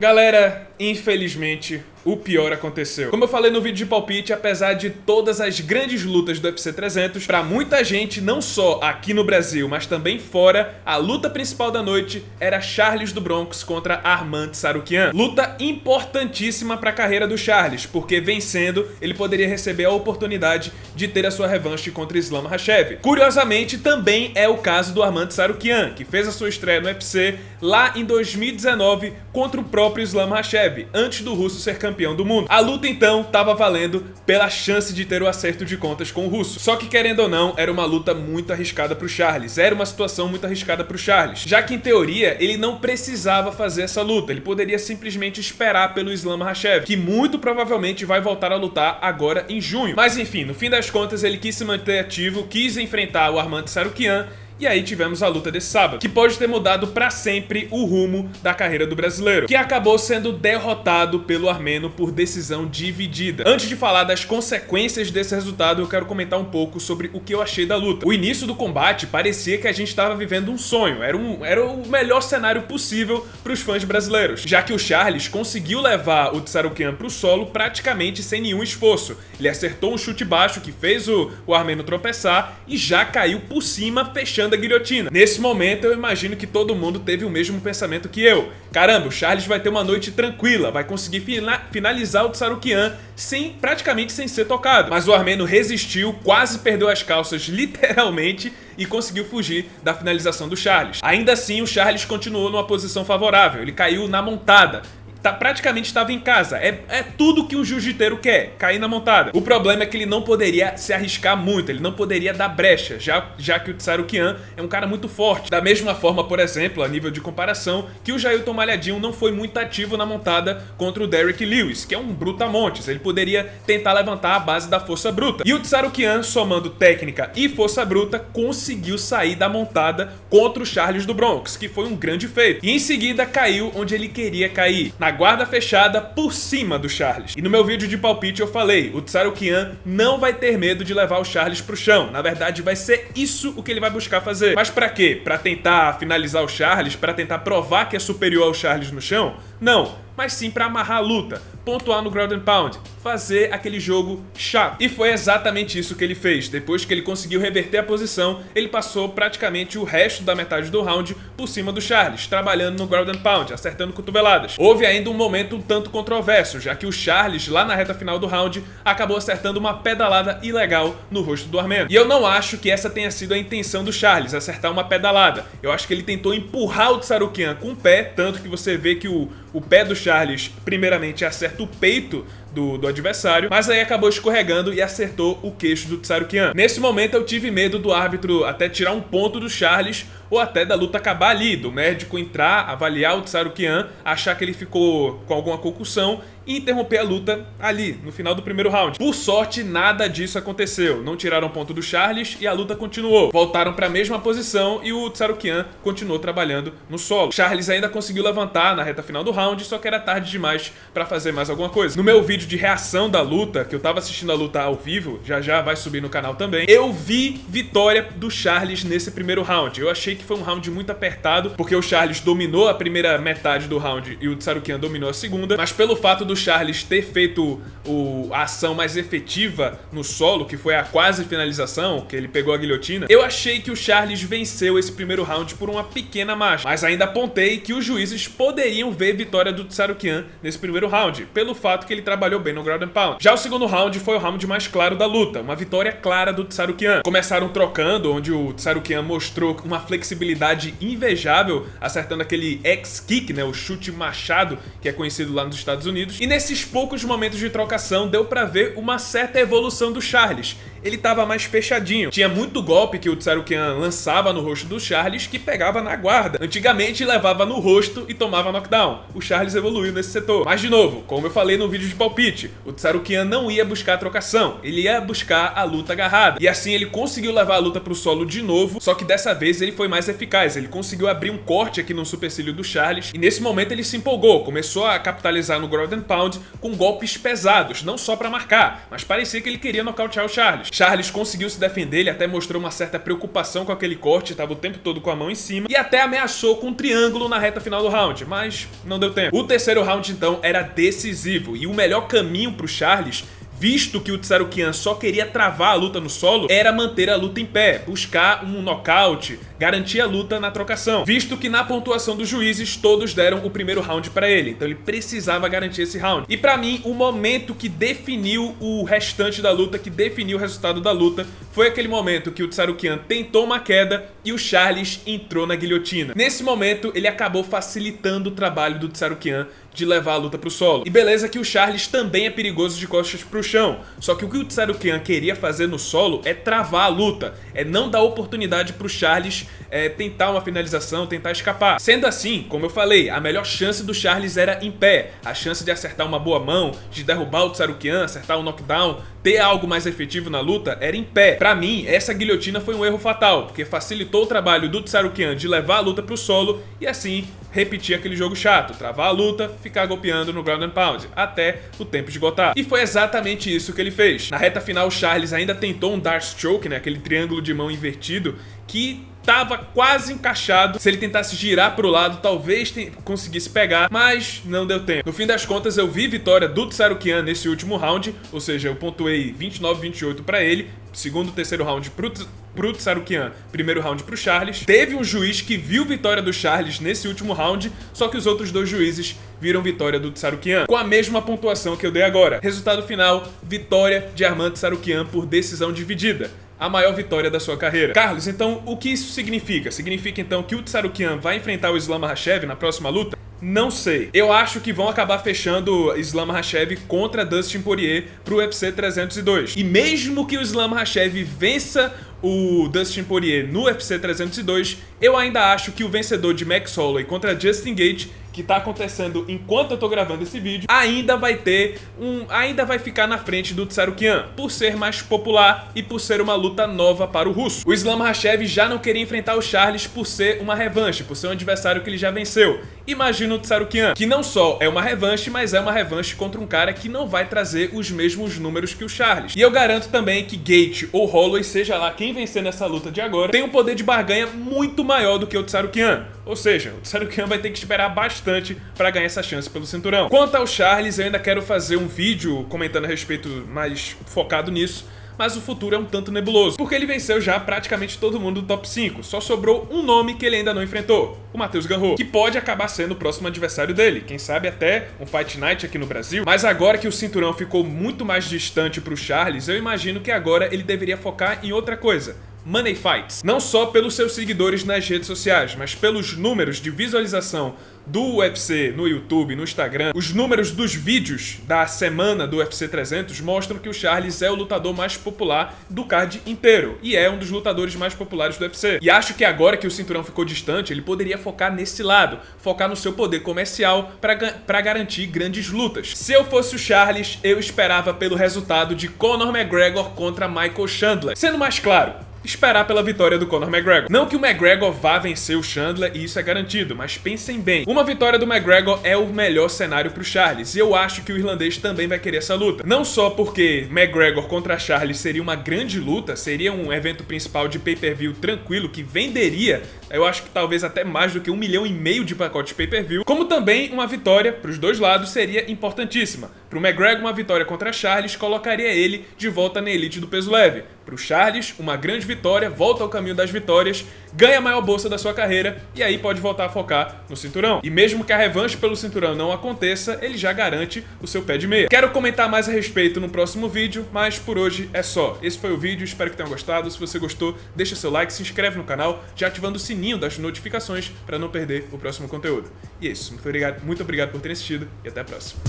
Galera, infelizmente, o pior aconteceu. Como eu falei no vídeo de palpite, apesar de todas as grandes lutas do UFC 300, pra muita gente, não só aqui no Brasil, mas também fora, a luta principal da noite era Charles do Bronx contra Arman Tsarukyan. Luta importantíssima pra carreira do Charles, porque vencendo, ele poderia receber a oportunidade de ter a sua revanche contra Islam Makhachev. Curiosamente, também é o caso do Arman Tsarukyan, que fez a sua estreia no UFC lá em 2019 contra o próprio Islam Makhachev, antes do russo ser campeão do mundo. A luta então estava valendo pela chance de ter o acerto de contas com o russo. Só que, querendo ou não, era uma luta muito arriscada pro Charles. Era uma situação muito arriscada pro Charles, já que em teoria ele não precisava fazer essa luta. Ele poderia simplesmente esperar pelo Islam Makhachev, que muito provavelmente vai voltar a lutar agora em junho. Mas enfim, no fim das contas ele quis se manter ativo, quis enfrentar o Arman Tsarukyan. E aí tivemos a luta desse sábado, que pode ter mudado pra sempre o rumo da carreira do brasileiro, que acabou sendo derrotado pelo armeno por decisão dividida. Antes de falar das consequências desse resultado, eu quero comentar um pouco sobre o que eu achei da luta. O início do combate parecia que a gente estava vivendo um sonho, era o melhor cenário possível para os fãs brasileiros, já que o Charles conseguiu levar o Tsarukyan pro solo praticamente sem nenhum esforço. Ele acertou um chute baixo que fez o armeno tropeçar e já caiu por cima, fechando a guilhotina. Nesse momento eu imagino que todo mundo teve o mesmo pensamento que eu. Caramba, o Charles vai ter uma noite tranquila, vai conseguir finalizar o Tsarukyan praticamente sem ser tocado. Mas o armeno resistiu, quase perdeu as calças literalmente e conseguiu fugir da finalização do Charles. Ainda assim, o Charles continuou numa posição favorável, ele caiu na montada. Praticamente estava em casa. É tudo que um jiu-jiteiro quer, cair na montada. O problema é que ele não poderia se arriscar muito, ele não poderia dar brecha, já que o Tsarukyan é um cara muito forte. Da mesma forma, por exemplo, a nível de comparação, que o Jailton Malhadinho não foi muito ativo na montada contra o Derrick Lewis, que é um brutamontes. Ele poderia tentar levantar a base da força bruta. E o Tsarukyan, somando técnica e força bruta, conseguiu sair da montada contra o Charles do Bronx, que foi um grande feito. E em seguida caiu onde ele queria cair, na guarda fechada por cima do Charles. E no meu vídeo de palpite eu falei, o Tsarukyan não vai ter medo de levar o Charles pro chão. Na verdade vai ser isso o que ele vai buscar fazer. Mas pra quê? Pra tentar finalizar o Charles? Pra tentar provar que é superior ao Charles no chão? Não, mas sim pra amarrar a luta, pontuar no ground and pound, fazer aquele jogo chato. E foi exatamente isso que ele fez. Depois que ele conseguiu reverter a posição, ele passou praticamente o resto da metade do round por cima do Charles, trabalhando no ground and pound, acertando cotoveladas. Houve ainda um momento um tanto controverso, já que o Charles, lá na reta final do round, acabou acertando uma pedalada ilegal no rosto do armeno. E eu não acho que essa tenha sido a intenção do Charles, acertar uma pedalada. Eu acho que ele tentou empurrar o Tsarukyan com o pé, tanto que você vê que o pé do Charles, primeiramente, acerta o peito do adversário, mas aí acabou escorregando e acertou o queixo do Tsarukyan. Nesse momento eu tive medo do árbitro até tirar um ponto do Charles ou até da luta acabar ali, do médico entrar, avaliar o Tsarukyan, achar que ele ficou com alguma concussão e interromper a luta ali, no final do primeiro round. Por sorte, nada disso aconteceu. Não tiraram ponto do Charles e a luta continuou. Voltaram para a mesma posição e o Tsarukyan continuou trabalhando no solo. Charles ainda conseguiu levantar na reta final do round, só que era tarde demais para fazer mais alguma coisa. No meu vídeo de reação da luta, que eu tava assistindo a luta ao vivo, já vai subir no canal também, eu vi vitória do Charles nesse primeiro round. Eu achei que foi um round muito apertado, porque o Charles dominou a primeira metade do round e o Tsarukyan dominou a segunda, mas pelo fato do Charles ter feito a ação mais efetiva no solo, que foi a quase finalização, que ele pegou a guilhotina, eu achei que o Charles venceu esse primeiro round por uma pequena margem, mas ainda apontei que os juízes poderiam ver vitória do Tsarukyan nesse primeiro round, pelo fato que ele trabalhou bem no ground and pound. Já o segundo round foi o round mais claro da luta, uma vitória clara do Tsarukyan. Começaram trocando, onde o Tsarukyan mostrou uma flexibilidade invejável, acertando aquele X-kick, né, o chute machado, que é conhecido lá nos Estados Unidos. E nesses poucos momentos de trocação deu pra ver uma certa evolução do Charles. Ele tava mais fechadinho. Tinha muito golpe que o Tsarukyan lançava no rosto do Charles que pegava na guarda. Antigamente levava no rosto e tomava knockdown. O Charles evoluiu nesse setor. Mas de novo, como eu falei no vídeo de palpite, o Tsarukyan não ia buscar a trocação, ele ia buscar a luta agarrada. E assim ele conseguiu levar a luta pro solo de novo, só que dessa vez ele foi mais eficaz. Ele conseguiu abrir um corte aqui no supercílio do Charles e nesse momento ele se empolgou, começou a capitalizar no ground and pound com golpes pesados, não só pra marcar, mas parecia que ele queria nocautear o Charles. Charles conseguiu se defender, ele até mostrou uma certa preocupação com aquele corte, tava o tempo todo com a mão em cima, e até ameaçou com um triângulo na reta final do round, mas não deu tempo. O terceiro round, então, era decisivo, e o melhor caminho pro Charles, visto que o Tsarukyan só queria travar a luta no solo, era manter a luta em pé, buscar um nocaute, garantir a luta na trocação, visto que na pontuação dos juízes todos deram o primeiro round pra ele, então ele precisava garantir esse round. E pra mim, o momento que definiu o restante da luta, que definiu o resultado da luta, foi aquele momento que o Tsarukyan tentou uma queda e o Charles entrou na guilhotina. Nesse momento, ele acabou facilitando o trabalho do Tsarukyan de levar a luta pro solo. E beleza que o Charles também é perigoso de costas pro chão, só que o o Tsarukyan queria fazer no solo é travar a luta, é não dar oportunidade pro Charles tentar uma finalização, tentar escapar. Sendo assim, como eu falei, a melhor chance do Charles era em pé, a chance de acertar uma boa mão, de derrubar o Tsarukyan, acertar um knockdown, ter algo mais efetivo na luta, era em pé. Pra mim, essa guilhotina foi um erro fatal, porque facilitou o trabalho do Tsarukyan de levar a luta pro solo e assim repetir aquele jogo chato, travar a luta, ficar golpeando no ground and pound, até o tempo esgotar. E foi exatamente isso que ele fez. Na reta final, o Charles ainda tentou um Darce Choke, né, aquele triângulo de mão invertido, que tava quase encaixado. Se ele tentasse girar pro lado, talvez conseguisse pegar, mas não deu tempo. No fim das contas, eu vi vitória do Tsarukyan nesse último round, ou seja, eu pontuei 29-28 pra ele, segundo e terceiro round pro Tsarukyan, primeiro round pro Charles. Teve um juiz que viu vitória do Charles nesse último round, só que os outros dois juízes viram vitória do Tsarukyan, com a mesma pontuação que eu dei agora. Resultado final, vitória de Arman Tsarukyan por decisão dividida. A maior vitória da sua carreira. Carlos, então o que isso significa? Significa então que o Tsarukyan vai enfrentar o Islam Makhachev na próxima luta? Não sei. Eu acho que vão acabar fechando Islam Makhachev contra Dustin Poirier pro UFC 302. E mesmo que o Islam Makhachev vença o Dustin Poirier no UFC 302, eu ainda acho que o vencedor de Max Holloway contra Justin Gaethje, que tá acontecendo enquanto eu tô gravando esse vídeo, ainda vai ficar na frente do Tsarukyan, por ser mais popular e por ser uma luta nova para o russo. O Islam Makhachev já não queria enfrentar o Charles por ser uma revanche, por ser um adversário que ele já venceu. Imagina o Tsarukyan, que não só é uma revanche, mas é uma revanche contra um cara que não vai trazer os mesmos números que o Charles. E eu garanto também que Gaethje ou Holloway, seja lá quem vencer nessa luta de agora, tem um poder de barganha muito maior do que o Tsarukyan. Ou seja, o Tsarukyan vai ter que esperar bastante para ganhar essa chance pelo cinturão. Quanto ao Charles, eu ainda quero fazer um vídeo comentando a respeito, mais focado nisso, mas o futuro é um tanto nebuloso, porque ele venceu já praticamente todo mundo do top 5, só sobrou um nome que ele ainda não enfrentou, o Matheus Gamrot, que pode acabar sendo o próximo adversário dele, quem sabe até um Fight Night aqui no Brasil. Mas agora que o cinturão ficou muito mais distante pro Charles, eu imagino que agora ele deveria focar em outra coisa: Money Fights. Não só pelos seus seguidores nas redes sociais, mas pelos números de visualização do UFC no YouTube, no Instagram. Os números dos vídeos da semana do UFC 300 mostram que o Charles é o lutador mais popular do card inteiro e é um dos lutadores mais populares do UFC. E acho que agora que o cinturão ficou distante, ele poderia focar nesse lado, focar no seu poder comercial para garantir grandes lutas. Se eu fosse o Charles, eu esperava pelo resultado de Conor McGregor contra Michael Chandler. Sendo mais claro, esperar pela vitória do Conor McGregor. Não que o McGregor vá vencer o Chandler, e isso é garantido, mas pensem bem. Uma vitória do McGregor é o melhor cenário pro Charles, e eu acho que o irlandês também vai querer essa luta. Não só porque McGregor contra Charles seria uma grande luta, seria um evento principal de pay-per-view tranquilo, que venderia, eu acho que talvez até mais do que 1,5 milhão de pacotes pay-per-view, como também uma vitória pros dois lados seria importantíssima. Pro McGregor, uma vitória contra Charles colocaria ele de volta na elite do peso leve. Pro Charles, uma grande vitória, volta ao caminho das vitórias, ganha a maior bolsa da sua carreira e aí pode voltar a focar no cinturão. E mesmo que a revanche pelo cinturão não aconteça, ele já garante o seu pé de meia. Quero comentar mais a respeito no próximo vídeo, mas por hoje é só. Esse foi o vídeo, espero que tenham gostado. Se você gostou, deixa seu like, se inscreve no canal, já ativando o sininho das notificações para não perder o próximo conteúdo. E é isso, muito obrigado por terem assistido e até a próxima.